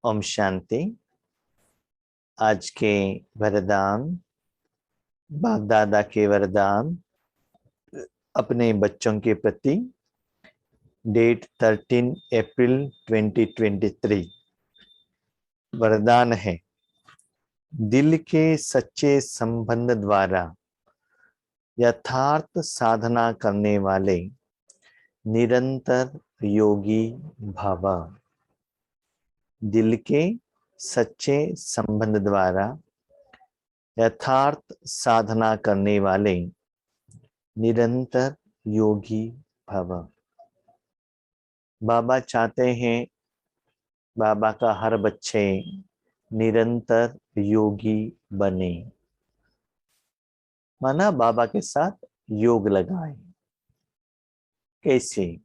ओम शांति। आज के वरदान, बाप दादा के वरदान अपने बच्चों के प्रति। डेट 13 अप्रैल 2023। वरदान है, दिल के सच्चे संबंध द्वारा यथार्थ साधना करने वाले निरंतर योगी भव। दिल के सच्चे संबंध द्वारा यथार्थ साधना करने वाले निरंतर योगी भव। बाबा चाहते हैं बाबा का हर बच्चे निरंतर योगी बने, माना बाबा के साथ योग लगाए। कैसे?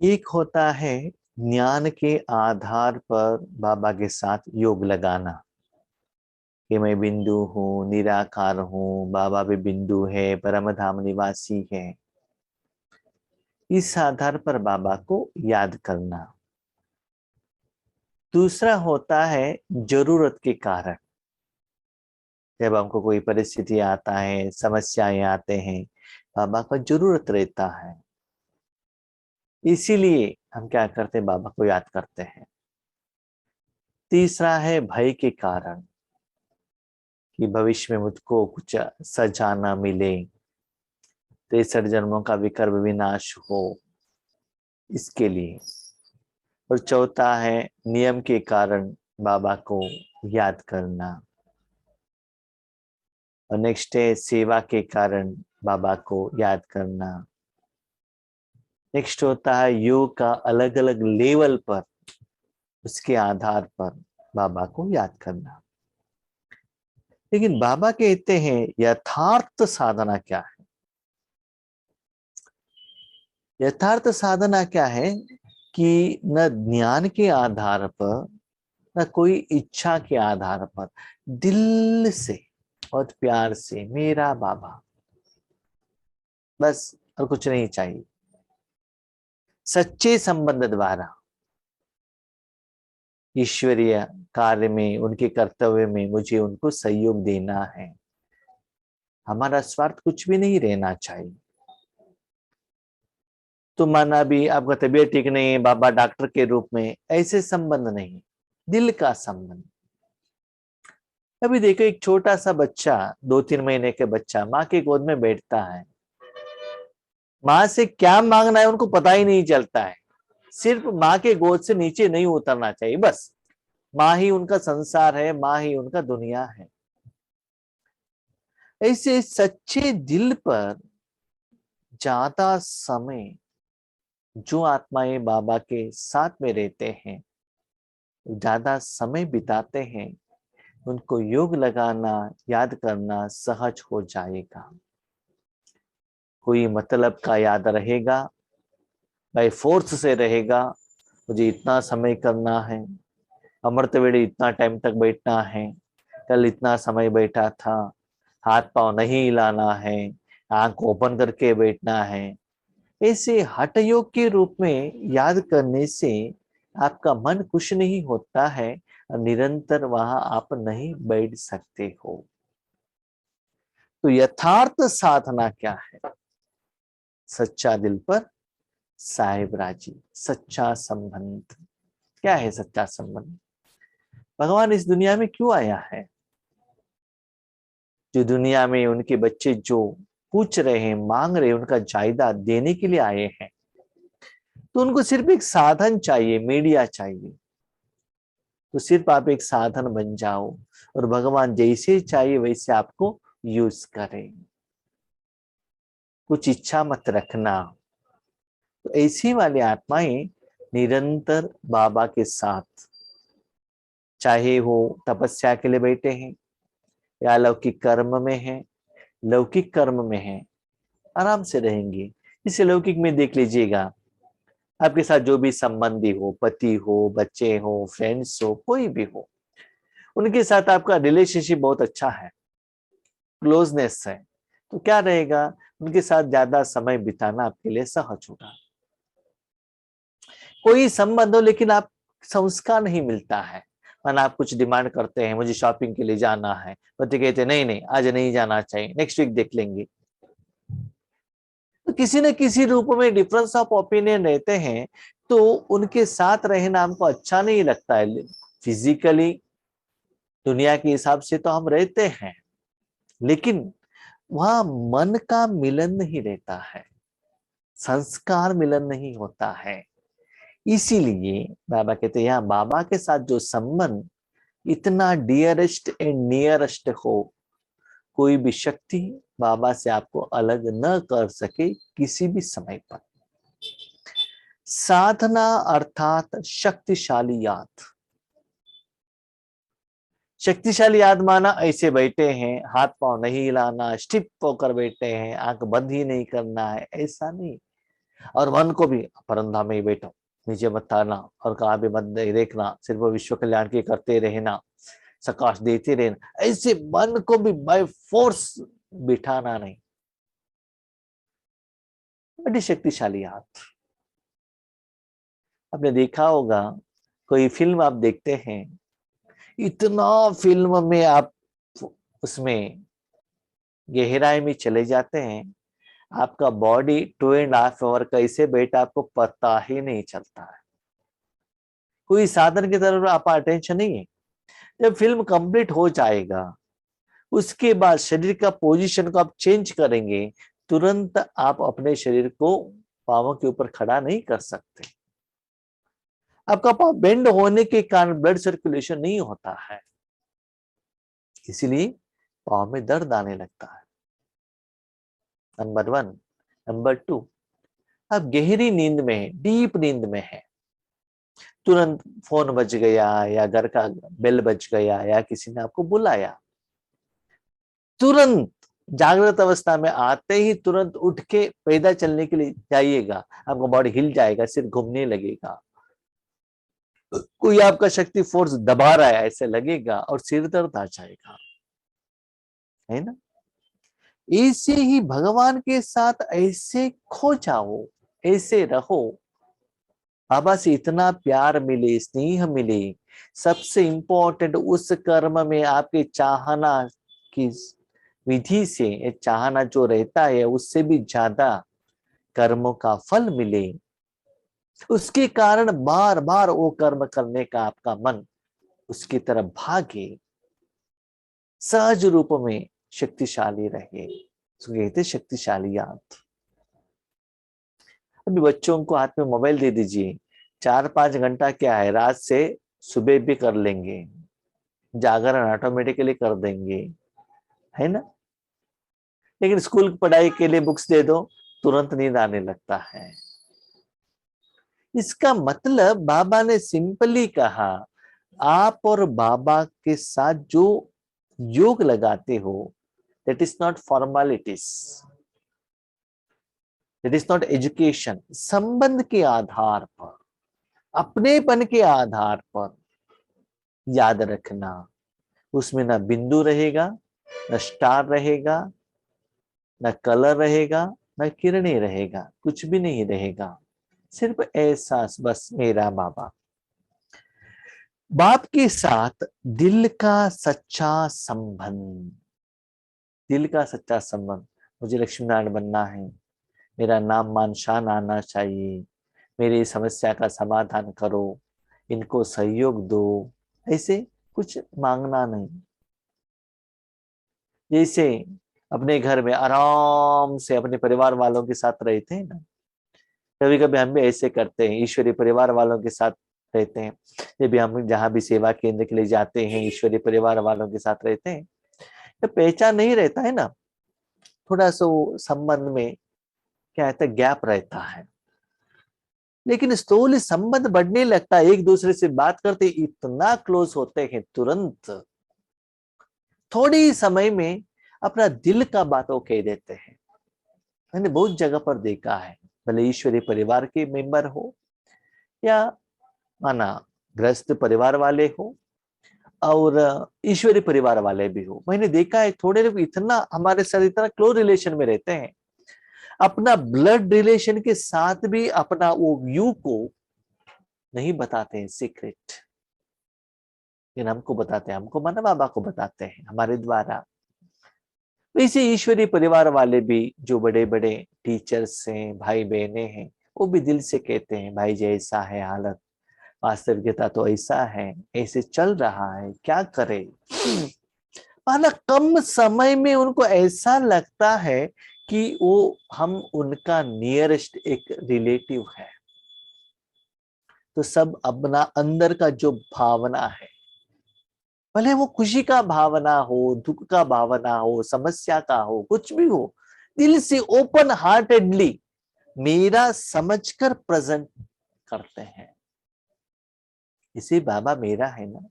एक होता है ज्ञान के आधार पर बाबा के साथ योग लगाना कि मैं बिंदु हूँ, निराकार हूँ, बाबा भी बिंदु है, परम धाम निवासी है। इस आधार पर बाबा को याद करना। दूसरा होता है जरूरत के कारण। जब हमको कोई परिस्थिति आता है, समस्याएं आते हैं, बाबा का जरूरत रहता है, इसीलिए हम क्या करते हैं, बाबा को याद करते हैं। तीसरा है भय के कारण कि भविष्य में मुझको कुछ सजा न मिले, 63 जन्मों का विकर्म विनाश हो, इसके लिए। और चौथा है नियम के कारण बाबा को याद करना। और नेक्स्ट है सेवा के कारण बाबा को याद करना। नेक्स्ट होता है योग का अलग अलग लेवल पर, उसके आधार पर बाबा को याद करना। लेकिन बाबा कहते हैं यथार्थ साधना क्या है? यथार्थ साधना क्या है कि न ज्ञान के आधार पर, न कोई इच्छा के आधार पर, दिल से और प्यार से मेरा बाबा, बस, और कुछ नहीं चाहिए। सच्चे संबंध द्वारा ईश्वरीय कार्य में, उनके कर्तव्य में मुझे उनको सहयोग देना है। हमारा स्वार्थ कुछ भी नहीं रहना चाहिए। तो माना भी आपका तबीयत ठीक नहीं है, बाबा डॉक्टर के रूप में, ऐसे संबंध नहीं, दिल का संबंध। अभी देखो एक छोटा सा बच्चा, 2-3 महीने के बच्चा माँ के गोद में बैठता है, माँ से क्या मांगना है उनको पता ही नहीं चलता है। सिर्फ माँ के गोद से नीचे नहीं उतरना चाहिए, बस। माँ ही उनका संसार है, माँ ही उनका दुनिया है। ऐसे सच्चे दिल पर ज्यादा समय जो आत्माएं बाबा के साथ में रहते हैं, ज्यादा समय बिताते हैं, उनको योग लगाना, याद करना सहज हो जाएगा। कोई मतलब का याद रहेगा, बाय फोर्स से रहेगा। मुझे इतना समय करना है, अमृत वेले इतना टाइम तक बैठना है, कल इतना समय बैठा था, हाथ पांव नहीं हिलाना है, आंख ओपन करके बैठना है। ऐसे हठ योग के रूप में याद करने से आपका मन खुश नहीं होता है और निरंतर वहां आप नहीं बैठ सकते हो। तो यथार्थ साधना क्या है? सच्चा दिल पर साहिब राजी, सच्चा संबंध। क्या है सच्चा संबंध? भगवान इस दुनिया में क्यों आया है? जो दुनिया में उनके बच्चे जो पूछ रहे हैं, मांग रहे हैं, उनका जायदाद देने के लिए आए हैं। तो उनको सिर्फ एक साधन चाहिए, मीडिया चाहिए। तो सिर्फ आप एक साधन बन जाओ और भगवान जैसे चाहिए वैसे आपको यूज करें। कुछ इच्छा मत रखना। तो ऐसी वाली आत्माएं निरंतर बाबा के साथ, चाहे वो तपस्या के लिए बैठे हैं या लौकिक कर्म में है, लौकिक कर्म में है, आराम से रहेंगे। इसे लौकिक में देख लीजिएगा, आपके साथ जो भी संबंधी हो, पति हो, बच्चे हो, फ्रेंड्स हो, कोई भी हो, उनके साथ आपका रिलेशनशिप बहुत अच्छा है, क्लोजनेस है, तो क्या रहेगा, उनके साथ ज्यादा समय बिताना आपके लिए सहज होगा। कोई संबंध हो लेकिन आप संस्कार नहीं मिलता है। माना आप कुछ डिमांड करते हैं, मुझे शॉपिंग के लिए जाना है, पति कहते हैं नहीं नहीं आज नहीं जाना चाहिए, नेक्स्ट वीक देख लेंगे। तो किसी न किसी रूप में डिफरेंस ऑफ ओपिनियन रहते हैं, तो उनके साथ रहना हमको अच्छा नहीं लगता है। फिजिकली दुनिया के हिसाब से तो हम रहते हैं, लेकिन वहां मन का मिलन नहीं रहता है, संस्कार मिलन नहीं होता है। इसीलिए बाबा कहते हैं यहाँ बाबा के साथ जो संबंध इतना डियरेस्ट एंड नियरेस्ट हो, कोई भी शक्ति बाबा से आपको अलग न कर सके किसी भी समय पर। साधना अर्थात शक्तिशाली याद। शक्तिशाली याद माना ऐसे बैठे हैं, हाथ पांव नहीं हिलाना, स्टिप होकर बैठे हैं, आंख बंद ही नहीं करना है, ऐसा नहीं। और मन को भी परंधा में ही बैठो, नीचे मत आना और कहा भी मत देखना, सिर्फ विश्व कल्याण की करते रहना, सकाश देते रहना, ऐसे मन को भी बाय फोर्स बिठाना नहीं। बड़ी शक्तिशाली याद। आपने देखा होगा कोई फिल्म आप देखते हैं, इतना फिल्म में आप उसमें गहराई में चले जाते हैं, आपका बॉडी 2.5 आवर कैसे बैठा आपको पता ही नहीं चलता है। कोई साधन की तरफ आपका अटेंशन नहीं है। जब फिल्म कंप्लीट हो जाएगा, उसके बाद शरीर का पोजीशन को आप चेंज करेंगे, तुरंत आप अपने शरीर को पांवों के ऊपर खड़ा नहीं कर सकते। आपका पांव बेंड होने के कारण ब्लड सर्कुलेशन नहीं होता है, इसीलिए पांव में दर्द आने लगता है। नंबर 1। नंबर 2, आप गहरी नींद में है, डीप नींद में है, तुरंत फोन बज गया या घर का बेल बज गया या किसी ने आपको बुलाया, तुरंत जागृत अवस्था में आते ही तुरंत उठ के पैदल चलने के लिए जाइएगा, आपका बॉडी हिल जाएगा, सिर घूमने लगेगा, कोई आपका शक्ति फोर्स दबा रहा है ऐसे लगेगा और सिर दर्द आ जाएगा, है ना। ऐसे ही भगवान के साथ ऐसे खो जाओ, ऐसे रहो, बाबा से इतना प्यार मिले, स्नेह मिले। सबसे इंपॉर्टेंट उस कर्म में आपके चाहना की विधि से चाहना जो रहता है उससे भी ज्यादा कर्मों का फल मिले, उसके कारण बार बार वो कर्म करने का आपका मन उसकी तरफ भागे, सहज रूप में शक्तिशाली रहे, उसको कहते शक्तिशाली याद। अभी बच्चों को हाथ में मोबाइल दे दीजिए, 4-5 घंटा क्या है, रात से सुबह भी कर लेंगे, जागरण ऑटोमेटिकली कर देंगे, है ना। लेकिन स्कूल की पढ़ाई के लिए बुक्स दे दो, तुरंत नींद आने लगता है। इसका मतलब बाबा ने सिंपली कहा, आप और बाबा के साथ जो योग लगाते हो, that is not formalities, that is not education. संबंध के आधार पर, अपनेपन के आधार पर याद रखना। उसमें ना बिंदु रहेगा, न स्टार रहेगा, न कलर रहेगा, न किरणें रहेगा, कुछ भी नहीं रहेगा, सिर्फ एहसास, बस मेरा बाबा। बाप के साथ दिल का सच्चा संबंध, दिल का सच्चा संबंध। मुझे लक्ष्मी नारायण बनना है, मेरा नाम मान शान आना चाहिए, मेरी समस्या का समाधान करो, इनको सहयोग दो, ऐसे कुछ मांगना नहीं। जैसे अपने घर में आराम से अपने परिवार वालों के साथ रहते हैं ना, कभी कभी हम भी ऐसे करते हैं, ईश्वरीय परिवार वालों के साथ रहते हैं। जब भी हम जहां भी सेवा केंद्र के लिए जाते हैं, ईश्वरीय परिवार वालों के साथ रहते हैं, तो पहचान नहीं रहता है ना, थोड़ा सा संबंध में क्या रहता है, गैप रहता है। लेकिन स्थूल संबंध बढ़ने लगता है, एक दूसरे से बात करते इतना क्लोज होते हैं, तुरंत थोड़े ही समय में अपना दिल का बात वो कह देते हैं। मैंने बहुत जगह पर देखा है, भले ईश्वरीय परिवार के मेंबर हो या माना ग्रस्त परिवार वाले हो और ईश्वरीय परिवार वाले भी हो, मैंने देखा है थोड़े लोग इतना हमारे साथ इतना क्लोज रिलेशन में रहते हैं, अपना ब्लड रिलेशन के साथ भी अपना वो व्यू को नहीं बताते हैं सीक्रेट, लेकिन हमको बताते हैं, हमको माना बाबा को बताते हैं हमारे द्वारा। वैसे ईश्वरीय परिवार वाले भी जो बड़े बड़े टीचर्स हैं, भाई बहने हैं, वो भी दिल से कहते हैं भाई जी ऐसा है हालत, वास्तविकता तो ऐसा है, ऐसे चल रहा है, क्या करे। माना कम समय में उनको ऐसा लगता है कि वो हम उनका नियरेस्ट एक रिलेटिव है। तो सब अपना अंदर का जो भावना है, भले वो खुशी का भावना हो, दुख का भावना हो, समस्या का हो, कुछ भी हो, दिल से ओपन हार्टेडली मेरा समझकर प्रेजेंट करते हैं। इसे बाबा मेरा है ना,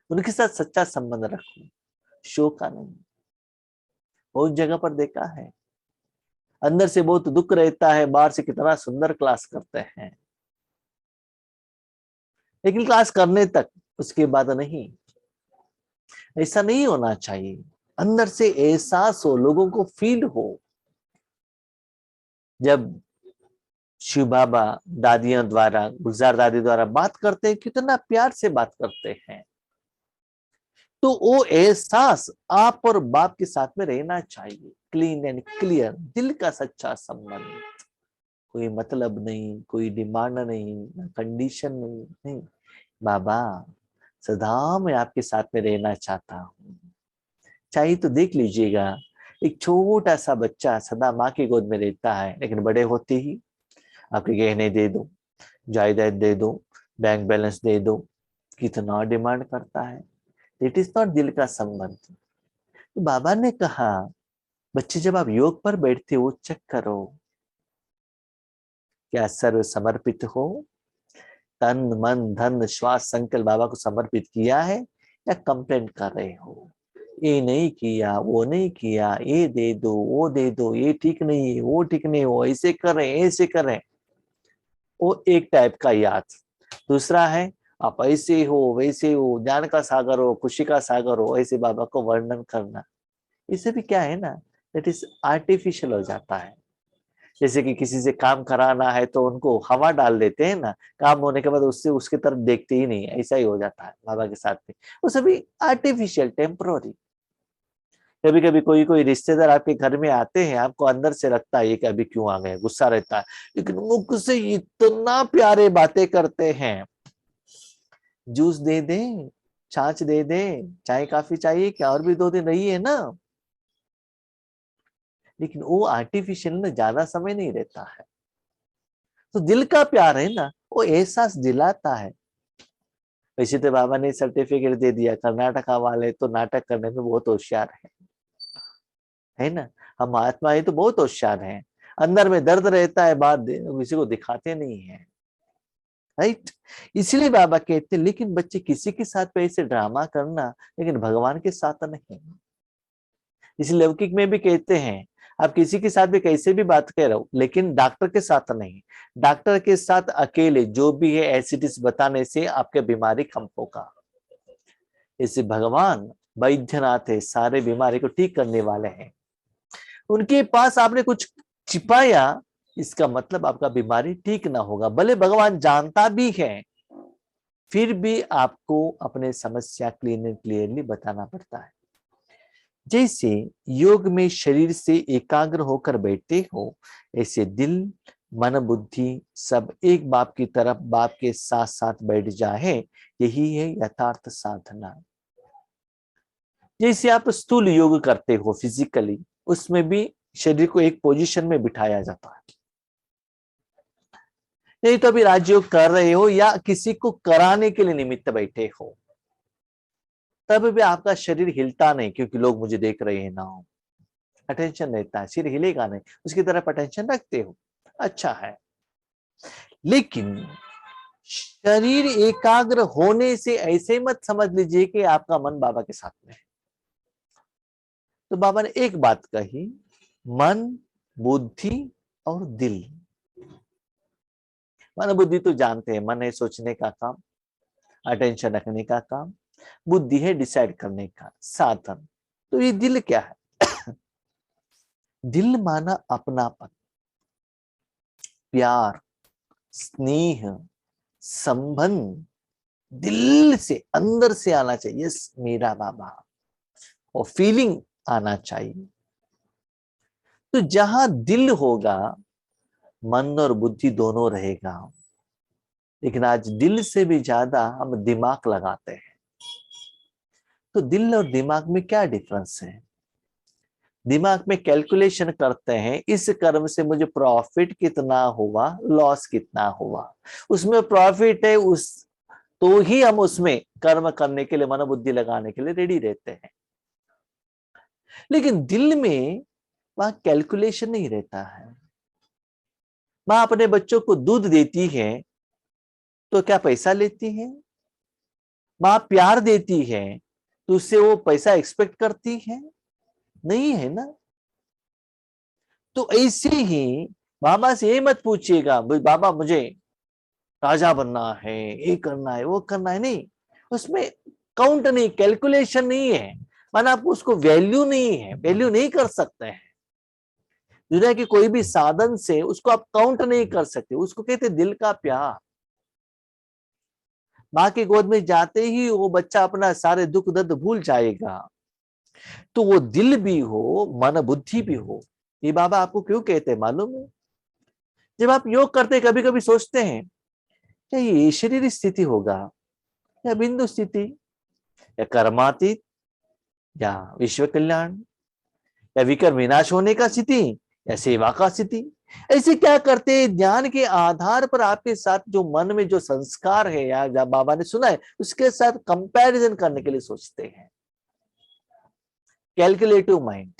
उनके साथ सच्चा संबंध रखो, शो का नहीं। बहुत जगह पर देखा है, अंदर से बहुत दुख रहता है, बाहर से कितना सुंदर क्लास करते हैं, लेकिन क्लास करने तक, उसके बाद नहीं। ऐसा नहीं होना चाहिए। अंदर से एहसास हो, लोगों को फील हो। जब शिव बाबा दादियों द्वारा, गुलजार दादी द्वारा बात करते हैं, कितना प्यार से बात करते हैं, तो वो एहसास आप और बाप के साथ में रहना चाहिए। क्लीन एंड क्लियर, दिल का सच्चा संबंध, कोई मतलब नहीं, कोई डिमांड नहीं, कंडीशन नहीं, नहीं। बाबा सदा मैं आपके साथ में रहना चाहता हूँ। चाहिए तो देख लीजिएगा, एक छोटा सा बच्चा सदा माँ की गोद में रहता है, लेकिन बड़े होते ही आपके गहने दे दो, जायदाद दे दो, बैंक बैलेंस दे दो, कितना डिमांड करता है। इट इज नॉट दिल का संबंध। तो बाबा ने कहा बच्चे जब आप योग पर बैठते हो, चेक करो क्या सर्व समर्पित हो, तन मन धन श्वास संकल्प बाबा को समर्पित किया है, या कंप्लेन कर रहे हो, ये नहीं किया, वो नहीं किया, ये दे दो, वो दे दो, ये ठीक नहीं है, वो ठीक नहीं हो, ऐसे कर रहे हैं, ऐसे कर रहे हैं। वो एक टाइप का याद। दूसरा है आप ऐसे हो, वैसे हो, ज्ञान का सागर हो, खुशी का सागर हो, ऐसे बाबा को वर्णन करना, इससे भी क्या है ना, दैट इज आर्टिफिशियल हो जाता है। जैसे कि किसी से काम कराना है तो उनको हवा डाल देते हैं ना, काम होने के बाद उससे उसके तरफ देखते ही नहीं, ऐसा ही हो जाता है बाबा के साथ में। वो सभी आर्टिफिशियल, टेम्पररी। कभी कभी कोई कोई रिश्तेदार आपके घर में आते हैं, आपको अंदर से लगता है ये कि अभी क्यों आ गए, गुस्सा रहता है, लेकिन मुख से इतना प्यारे बातें करते हैं। जूस दे दें, छाछ दे दें, चाय काफी चाहिए क्या, और भी 2 दिन रही है ना। लेकिन वो आर्टिफिशियल में ज्यादा समय नहीं रहता है। तो दिल का प्यार है ना, वो एहसास दिलाता है। वैसे तो बाबा ने सर्टिफिकेट दे दिया, कर्नाटका वाले तो नाटक करने में बहुत होशियार है ना। हम आत्माएं तो बहुत होशियार हैं, अंदर में दर्द रहता है, बात किसी को दिखाते नहीं है, राइट। इसलिए बाबा कहते हैं लेकिन बच्चे किसी के साथ पे ऐसे ड्रामा करना, लेकिन भगवान के साथ नहीं। इसलिए लौकिक में भी कहते हैं आप किसी के साथ भी कैसे भी बात कर रहे हो, लेकिन डॉक्टर के साथ नहीं। डॉक्टर के साथ अकेले जो भी है एसिडिस बताने से आपके बीमारी कम होगा। इसे भगवान वैद्यनाथ है, सारे बीमारी को ठीक करने वाले हैं। उनके पास आपने कुछ छिपाया, इसका मतलब आपका बीमारी ठीक ना होगा। भले भगवान जानता भी है, फिर भी आपको अपने समस्या क्लियरली बताना पड़ता है। जैसे योग में शरीर से एकाग्र होकर बैठते हो, ऐसे दिल मन बुद्धि सब एक बाप की तरफ, बाप के साथ साथ बैठ जाए, यही है यथार्थ साधना। जैसे आप स्थूल योग करते हो फिजिकली, उसमें भी शरीर को एक पोजीशन में बिठाया जाता है। नहीं तो अभी राजयोग कर रहे हो या किसी को कराने के लिए निमित्त बैठे हो, तब भी आपका शरीर हिलता नहीं, क्योंकि लोग मुझे देख रहे हैं ना, अटेंशन रहता है, सिर हिलेगा नहीं, उसकी तरफ अटेंशन रखते हो, अच्छा है। लेकिन शरीर एकाग्र होने से ऐसे मत समझ लीजिए कि आपका मन बाबा के साथ में है। तो बाबा ने एक बात कही, मन बुद्धि और दिल। मन बुद्धि तो जानते हैं, मन है सोचने का काम, अटेंशन रखने का काम, बुद्धि है डिसाइड करने का साधन। तो ये दिल क्या है? दिल माना अपनापन, प्यार, स्नेह, संबंध दिल से अंदर से आना चाहिए, यस मेरा बाबा, और फीलिंग आना चाहिए। तो जहां दिल होगा मन और बुद्धि दोनों रहेगा। लेकिन आज दिल से भी ज्यादा हम दिमाग लगाते हैं। तो दिल और दिमाग में क्या डिफरेंस है? दिमाग में कैलकुलेशन करते हैं, इस कर्म से मुझे प्रॉफिट कितना हुआ, लॉस कितना हुआ। उसमें प्रॉफिट है उस तो ही हम उसमें कर्म करने के लिए, मन बुद्धि लगाने के लिए रेडी रहते हैं। लेकिन दिल में वहां कैलकुलेशन नहीं रहता है। मां अपने बच्चों को दूध देती है तो क्या पैसा लेती है? मां प्यार देती है तो उससे वो पैसा एक्सपेक्ट करती है? नहीं है ना। तो ऐसे ही बाबा से ये मत पूछिएगा बाबा मुझे राजा बनना है, ये करना है, वो करना है, नहीं। उसमें काउंट नहीं, कैलकुलेशन नहीं है। माना आप उसको वैल्यू नहीं है, वैल्यू नहीं कर सकते हैं। दुनिया के कोई भी साधन से उसको आप काउंट नहीं कर सकते। उसको कहते दिल का प्यार। माँ की गोद में जाते ही वो बच्चा अपना सारे दुख दर्द भूल जाएगा। तो वो दिल भी हो, मन बुद्धि भी हो। ये बाबा आपको क्यों कहते हैं मालूम है? जब आप योग करते कभी कभी सोचते हैं क्या ये शरीर स्थिति होगा, या बिंदु स्थिति, या कर्मातीत, या विश्व कल्याण, या विकर विनाश होने का स्थिति, या सेवा का स्थिति। ऐसे क्या करते हैं, ज्ञान के आधार पर आपके साथ जो मन में जो संस्कार है या जब बाबा ने सुना है उसके साथ कंपैरिजन करने के लिए सोचते हैं। Calculative mind.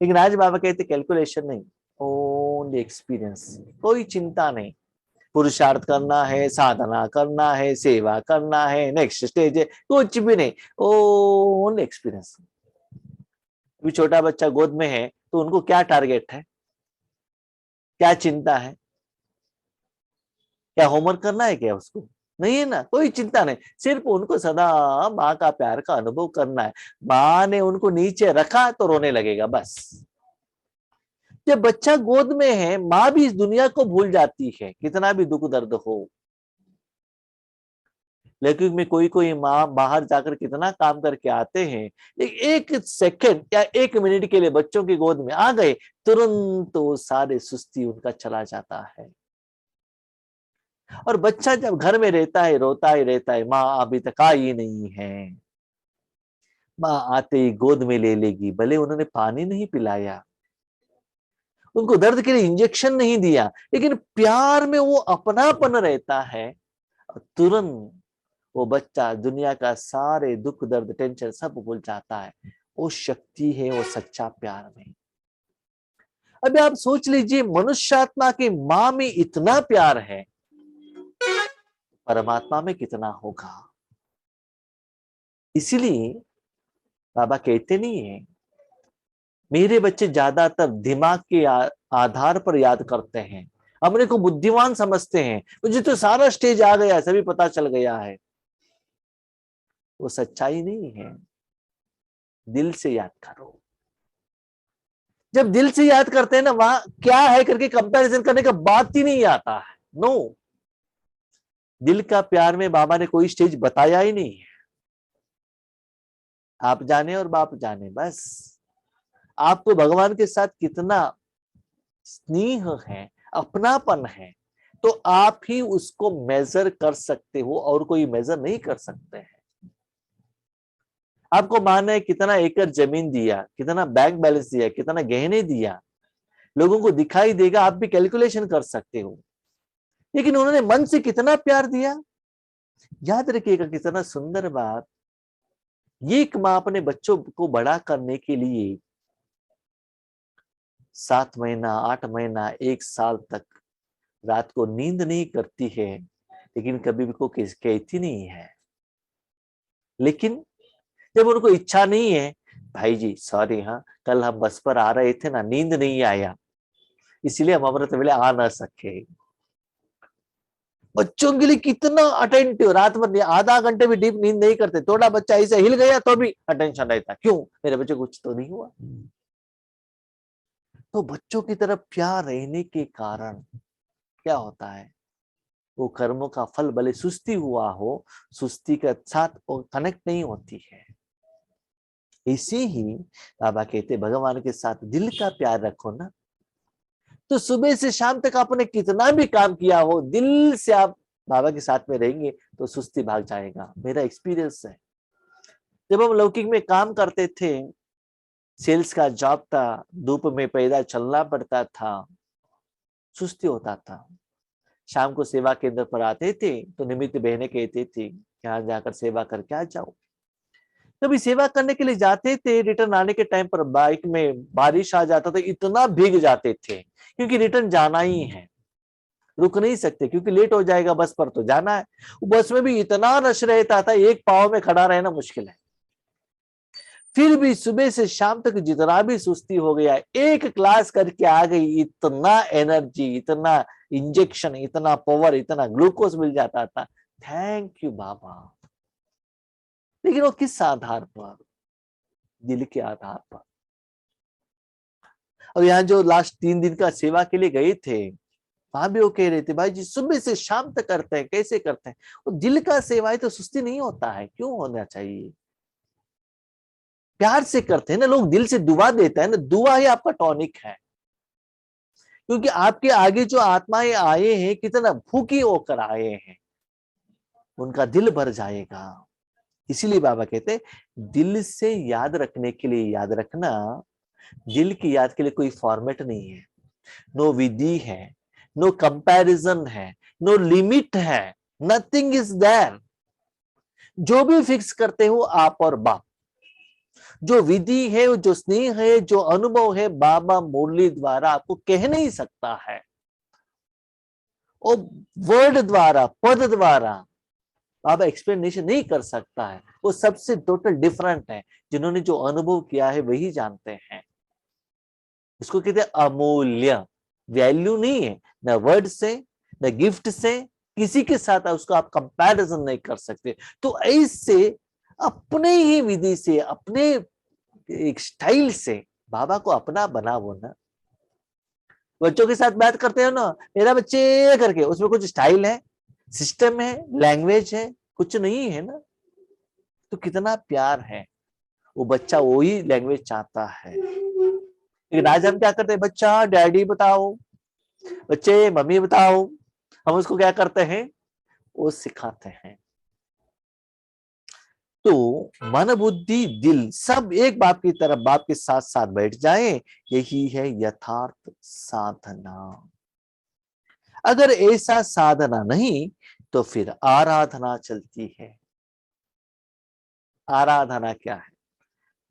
लेकिन आज बाबा कहते कैलकुलेशन नहीं, ओनली एक्सपीरियंस। कोई चिंता नहीं। पुरुषार्थ करना है, साधना करना है, सेवा करना है, नेक्स्ट स्टेज है, कुछ भी नहीं, ओनली एक्सपीरियंस। अभी छोटा बच्चा गोद में है तो उनको क्या टारगेट है, क्या चिंता है? क्या होमवर्क करना है क्या उसको? नहीं है ना, कोई चिंता नहीं। सिर्फ उनको सदा माँ का प्यार का अनुभव करना है। माँ ने उनको नीचे रखा तो रोने लगेगा बस। जब बच्चा गोद में है माँ भी इस दुनिया को भूल जाती है, कितना भी दुख दर्द हो। लेकिन में कोई कोई माँ बाहर जाकर कितना काम करके आते हैं, एक सेकंड या एक मिनट के लिए बच्चों की गोद में आ गए, तुरंत वो सारे सुस्ती उनका चला जाता है। और बच्चा जब घर में रहता है रोता ही रहता है, माँ अभी तक आई नहीं है। माँ आते ही गोद में ले लेगी, भले उन्होंने पानी नहीं पिलाया, उनको दर्द के लिए इंजेक्शन नहीं दिया, लेकिन प्यार में वो अपनापन रहता है। तुरंत वो बच्चा दुनिया का सारे दुख दर्द टेंशन सब भूल जाता है। वो शक्ति है, वो सच्चा प्यार में। अभी आप सोच लीजिए, मनुष्यात्मा की माँ में इतना प्यार है, परमात्मा में कितना होगा। इसीलिए बाबा कहते नहीं है मेरे बच्चे ज्यादातर दिमाग के आधार पर याद करते हैं, अपने को बुद्धिमान समझते हैं, मुझे तो सारा स्टेज आ गया, सभी पता चल गया है। वो सच्चाई नहीं है। दिल से याद करो। जब दिल से याद करते हैं ना, वहां क्या है करके कंपैरिजन करने का बात ही नहीं आता है। नो, दिल का प्यार में बाबा ने कोई स्टेज बताया ही नहीं है। आप जाने और बाप जाने बस। आपको भगवान के साथ कितना स्नेह है, अपनापन है, तो आप ही उसको मेजर कर सकते हो, और कोई मेजर नहीं कर सकते हैं। आपको माना है कितना एकड़ जमीन दिया, कितना बैंक बैलेंस दिया, कितना गहने दिया, लोगों को दिखाई देगा, आप भी कैलकुलेशन कर सकते हो। लेकिन उन्होंने मन से कितना प्यार दिया, याद रखिएगा। कितना सुंदर बात। ये एक माँ अपने बच्चों को बड़ा करने के लिए 7 महीना, 8 महीना, 1 साल तक रात को नींद नहीं करती है, लेकिन कभी भी को कहती नहीं है। लेकिन जब उनको इच्छा नहीं है, भाई जी सॉरी, हाँ कल हम बस पर आ रहे थे ना, नींद नहीं आया, इसलिए हम अमृत वेले आ ना सके। बच्चों के लिए कितना अटेंटिव, रात भर आधा घंटे भी डीप नींद नहीं करते। थोड़ा बच्चा ऐसे हिल गया तो भी अटेंशन रहता, क्यों, मेरे बच्चे कुछ तो नहीं हुआ। तो बच्चों की तरफ प्यार रहने के कारण क्या होता है, वो कर्मों का फल भले सुस्ती हुआ हो, सुस्ती के साथ वो कनेक्ट नहीं होती है। इसी ही बाबा कहते भगवान के साथ दिल का प्यार रखो ना, तो सुबह से शाम तक आपने कितना भी काम किया हो, दिल से आप बाबा के साथ में रहेंगे तो सुस्ती भाग जाएगा। मेरा एक्सपीरियंस है, जब हम लौकिक में काम करते थे, सेल्स का जॉब था, धूप में पैदल चलना पड़ता था, सुस्ती होता था। शाम को सेवा केंद्र पर आते थे तो निमित्त बहने कहते थे यहाँ जाकर सेवा करके आ जाओ। कभी सेवा करने के लिए जाते थे, रिटर्न आने के टाइम पर बाइक में बारिश आ जाता था, इतना भीग जाते थे क्योंकि रिटर्न जाना ही है, रुक नहीं सकते क्योंकि लेट हो जाएगा, बस पर तो जाना है। बस में भी इतना रश रहता था, एक पाँव में खड़ा रहना मुश्किल है। फिर भी सुबह से शाम तक जितना भी सुस्ती हो गया, एक क्लास करके आ गई, इतना एनर्जी, इतना इंजेक्शन, इतना पावर, इतना ग्लूकोज मिल जाता था। थैंक यू बाबा। लेकिन वो किस आधार पर? दिल के आधार पर। और यहाँ जो लास्ट 3 दिन का सेवा के लिए गए थे, वहां भी वो कह रहे थे भाई जी सुबह से शाम तक करते हैं, कैसे करते हैं? वो दिल का सेवा है तो सुस्ती नहीं होता है, क्यों होना चाहिए? प्यार से करते हैं ना लोग, दिल से दुआ देता है ना, दुआ ही आपका टॉनिक है। क्योंकि आपके आगे जो आत्माएं आए हैं, कितना भूखी होकर आए हैं, उनका दिल भर जाएगा। इसीलिए बाबा कहते दिल से याद रखने के लिए याद रखना। दिल की याद के लिए कोई फॉर्मेट नहीं है, नो विधि है, नो कंपैरिजन है, नो लिमिट है, नथिंग इज देयर। जो भी फिक्स करते हो आप और बाप, जो विधि है, जो स्नेह है, जो अनुभव है, बाबा मुरली द्वारा आपको कह नहीं सकता है। वो वर्ड द्वारा, पद द्वारा बाबा एक्सप्लेनेशन नहीं कर सकता है। वो सबसे टोटल डिफरेंट है। जिन्होंने जो अनुभव किया है वही जानते हैं। इसको कहते हैं अमूल्य। वैल्यू नहीं है, न वर्ड से, न गिफ्ट से, किसी के साथ उसको आप कंपैरिजन नहीं कर सकते। तो ऐसे अपने ही विधि से, अपने एक स्टाइल से बाबा को अपना बनाओ ना। बच्चों के साथ बात करते हो ना, मेरा बच्चे करके, उसमें कुछ स्टाइल है, सिस्टम है, लैंग्वेज है? कुछ नहीं है ना। तो कितना प्यार है, वो बच्चा वही लैंग्वेज चाहता है। लेकिन आज हम क्या करते हैं, बच्चा डैडी बताओ, बच्चे मम्मी बताओ। हम उसको क्या करते हैं, वो सिखाते हैं। तो मन बुद्धि दिल सब एक बाप की तरफ, बाप के साथ साथ बैठ जाए, यही है यथार्थ साधना। अगर ऐसा साधना नहीं तो फिर आराधना चलती है। आराधना क्या है?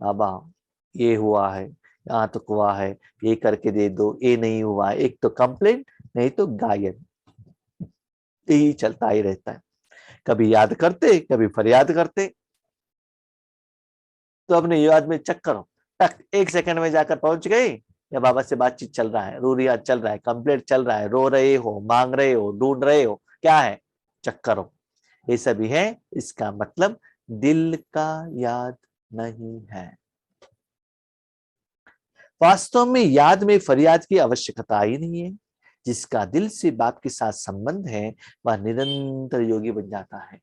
बाबा ये हुआ है, यहाँ तक हुआ है, ये करके दे दो, ये नहीं हुआ है, एक तो कंप्लेंट, नहीं तो गायन, यही चलता ही रहता है। कभी याद करते, कभी फरियाद करते। तो अपने याद में चेक करो, टक 1 सेकंड में जाकर पहुंच गए, या बाबा से बातचीत चल रहा है, रूरिया चल रहा है, कंप्लेंट चल रहा है, रो रहे हो, मांग रहे हो, ढूंढ रहे हो, क्या है, चेक करो। ये सभी है, इसका मतलब दिल का याद नहीं है। वास्तव में याद में फरियाद की आवश्यकता ही नहीं है। जिसका दिल से बाप के साथ संबंध है वह निरंतर योगी बन जाता है।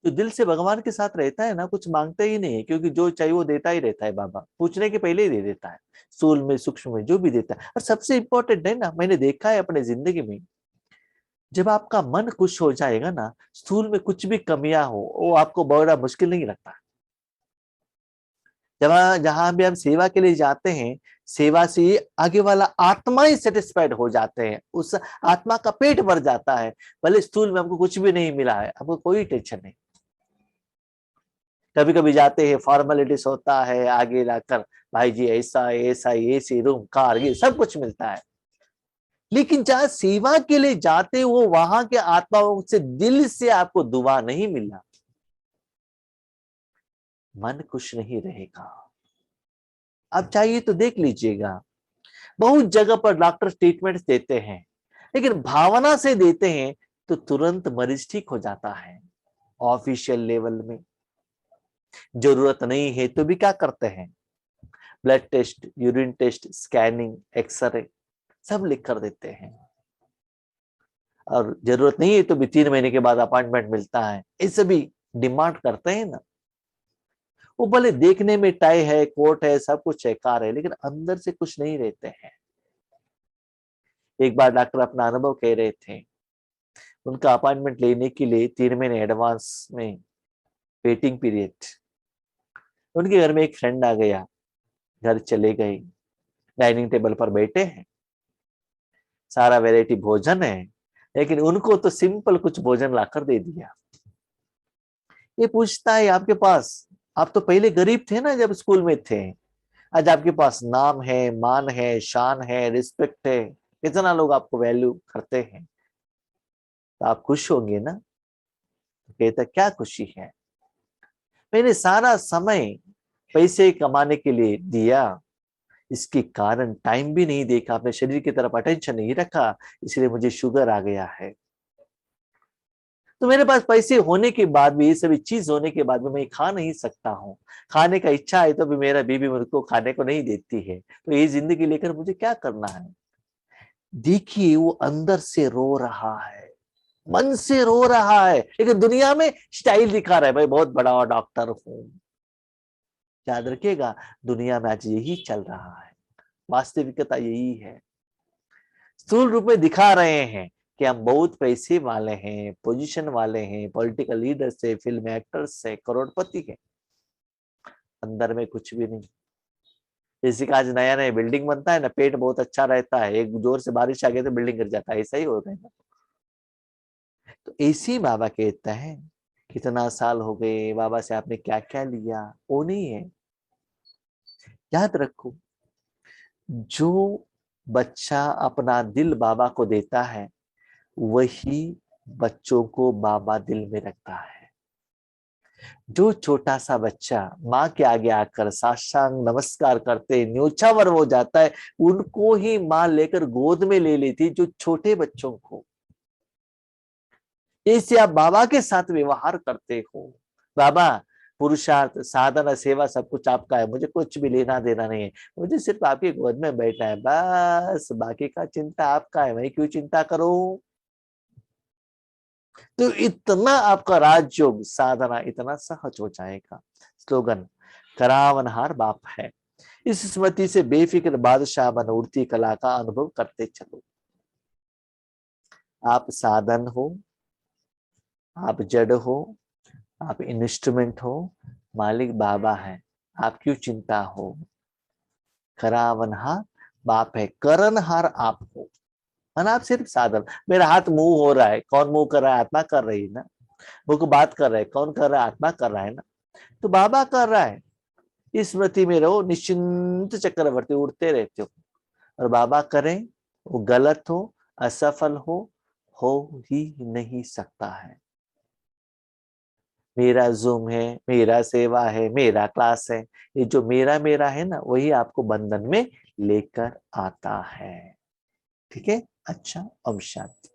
जो दिल से भगवान के साथ रहता है ना, कुछ मांगता ही नहीं है, क्योंकि जो चाहिए वो देता ही रहता है। बाबा पूछने के पहले ही दे देता है, स्थूल में सूक्ष्म में जो भी देता है। और सबसे इंपॉर्टेंट है ना, मैंने देखा है अपने जिंदगी में, जब आपका मन खुश हो जाएगा ना, स्थूल में कुछ भी कमियां हो वो आपको बड़ा मुश्किल नहीं लगता। जहां जहां भी हम सेवा के लिए जाते हैं, सेवा से आगे वाला आत्मा ही सेटिस्फाइड हो जाते हैं, उस आत्मा का पेट भर जाता है। भले स्थूल में हमको कुछ भी नहीं मिला है, हमको कोई टेंशन नहीं। कभी कभी जाते हैं, फॉर्मेलिटीज होता है, आगे जाकर भाई जी ऐसा ऐसा, एसी रूम, कार, ये सब कुछ मिलता है। लेकिन जहां सेवा के लिए जाते हो, वहां के आत्माओं से दिल से आपको दुआ नहीं मिला, मन खुश नहीं रहेगा। अब चाहिए तो देख लीजिएगा, बहुत जगह पर डॉक्टर ट्रीटमेंट देते हैं, लेकिन भावना से देते हैं तो तुरंत मरीज ठीक हो जाता है। ऑफिशियल लेवल में जरूरत नहीं है तो भी क्या करते हैं, blood test, urine test, scanning, x-ray सब लिख कर देते हैं। और जरूरत नहीं है तो भी 3 महीने के बाद अपॉइंटमेंट मिलता है, ऐसे भी डिमांड करते हैं ना। वो भले देखने में टाई है, कोट है, सब कुछ है, कार है, लेकिन अंदर से कुछ नहीं रहते हैं। एक बार डॉक्टर अपना अनुभव कह रहे थे, उनका अपॉइंटमेंट लेने के लिए 3 महीने एडवांस में वेटिंग पीरियड। उनके घर में एक फ्रेंड आ गया, घर चले गए, डाइनिंग टेबल पर बैठे हैं, सारा वैरायटी भोजन है, लेकिन उनको तो सिंपल कुछ भोजन लाकर दे दिया। ये पूछता है आपके पास, आप तो पहले गरीब थे ना जब स्कूल में थे, आज आपके पास नाम है, मान है, शान है, रिस्पेक्ट है, कितना लोग आपको वैल्यू करते हैं, तो आप खुश होंगे ना? तो कहता क्या खुशी है, मैंने सारा समय पैसे कमाने के लिए दिया, इसके कारण टाइम भी नहीं देखा, अपने शरीर की तरफ अटेंशन नहीं रखा, इसलिए मुझे शुगर आ गया है। तो मेरे पास पैसे होने के बाद भी, ये सभी चीज होने के बाद भी मैं खा नहीं सकता हूँ। खाने का इच्छा है तो भी मेरा बीवी मेरे को खाने को नहीं देती है, तो ये जिंदगी लेकर मुझे क्या करना है? देखिए वो अंदर से रो रहा है, मन से रो रहा है, लेकिन दुनिया में स्टाइल दिखा रहा है, भाई बहुत बड़ा डॉक्टर हूं। याद रखिएगा, दुनिया में आज यही चल रहा है, वास्तविकता यही है। स्थूल रूप में दिखा रहे हैं कि हम बहुत पैसे वाले हैं, पोजीशन वाले हैं, पॉलिटिकल लीडर्स है, फिल्म एक्टर्स है, करोड़पति है, अंदर में कुछ भी नहीं। जैसे कि आज नया नया बिल्डिंग बनता है ना, पेट बहुत अच्छा रहता है, एक जोर से बारिश आ गई तो बिल्डिंग गिर जाता है, ऐसा ही होता है ना। तो ऐसे ही बाबा कहता है, कितना साल हो गए, बाबा से आपने क्या क्या लिया, वो नहीं है। याद रखो, जो बच्चा अपना दिल बाबा को देता है, वही बच्चों को बाबा दिल में रखता है। जो छोटा सा बच्चा माँ के आगे आकर साष्टांग नमस्कार करते न्योछावर हो जाता है, उनको ही माँ लेकर गोद में ले लेती, जो छोटे बच्चों को। इससे आप बाबा के साथ व्यवहार करते हो। बाबा, पुरुषार्थ, साधना, सेवा सब कुछ आपका है, मुझे कुछ भी लेना देना नहीं है, मुझे सिर्फ आपकी गोद में बैठना है बस, बाकी का चिंता आपका है, मैं क्यों चिंता करूं? तो इतना आपका राजयोग साधना इतना सहज हो जाएगा। स्लोगन, करावनहार बाप है। इस स्मृति से बेफिक्र बादशाह बन उड़ती कला का अनुभव करते चलो। आप साधन हो, आप जड़ हो, आप इंस्ट्रूमेंट हो, मालिक बाबा है, आप क्यों चिंता हो? करावनहार बाप है, करनहार आप हो, है ना? आप सिर्फ साधन। मेरा हाथ मूव हो रहा है, कौन मूव कर रहा है? आत्मा कर रही है ना। मुझको बात कर रहा है, कौन कर रहा है? आत्मा कर रहा है ना। तो बाबा कर रहा है, इस स्मृति में रहो, निश्चिंत चक्रवर्ती उड़ते रहते हो। और बाबा करें, वो गलत हो, असफल हो ही नहीं सकता है। मेरा जूम है, मेरा सेवा है, मेरा क्लास है, ये जो मेरा मेरा है ना, वही आपको बंधन में लेकर आता है। ठीक है? अच्छा, ओम शांति।